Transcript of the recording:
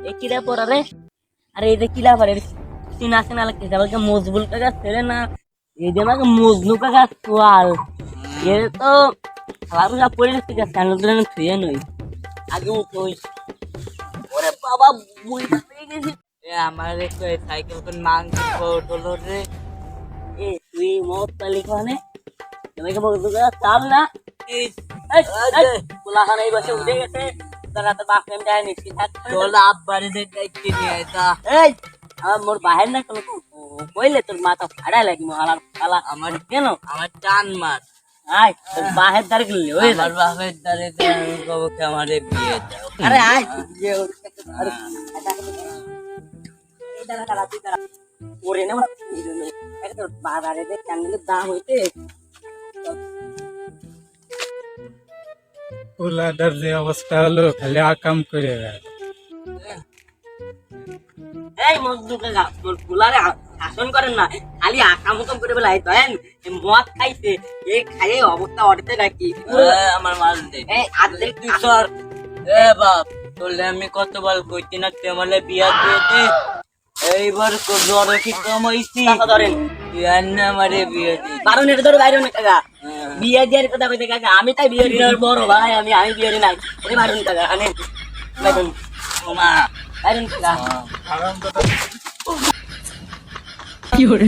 এ কিরা পড়া রে? আরে এই যে কিলা পড়ে চিনা চিনা লাগতেছে বলকে মজবুল কাকা ছেলে না এই যে আমাকে মজনু কাকা সোয়াল এ তো খাবার যা পড়ে ঠিক আছে স্যান্ডেল দিলে থুয়ে নই আগে উঠোই ওরে বাবা বুইটা পেয়ে গেছি আমার সাইকেল কোন মাং হলো রে। এ তুই মত তালি খানে তোমাকে বলতো চাল না এই কোলাখান এই বসে উঠে গেছে তারা তো বাপ এম যায় নিচ্ছি তোর আব্বারে দেখতে নিয়ে যা। এই মোর বাহির না কোনো কইলে তোর মাথা ফাড়া লাগি মহালার পালা আমার কেন আমার টান মার। আয় তোর বাহের দ্বারে গেলি ওই আমার বাপের দ্বারে আমি কবকে আমারে বিয়ে দাও। আরে আয় যে আরে এই দাঁড়া দাঁড়া তুই দাঁড়া ওরে না একটা তোর বাজারে যে ক্যান্ডেলের দাম হইতে পোলাটার যে অবস্থা হলো খালি আকাম করে বেড়ায়। এই মজদু কাকা তোর ফুলারে শাসন করেন না খালি আকামকম করে বেলা মদ খাইছে এই খাইয়ে অবস্থা অর্ধেক রাখি আমার মাল দে। এই আর্ধেক তুই সর। এ বাপ তোলে আমি কতবার কইছি না তুই আমারে বিয়া দিয়ে দে। এইবার জ্বরে কি কমাইছি টাকা ধরেন তুই আর না আমারে বিয়ে দি। বারণ এটা ধরে বাইরে কাকা বিয়ে দেওয়ার কথা কইতে কাকা আমি তাই বিয়ে দিনের বড় ভাই আমি বিয়ে দি নাই এটা মারুন কাকা আনেন বাইরুন ওমা বাইরুন কাকা আরাম তো কি করে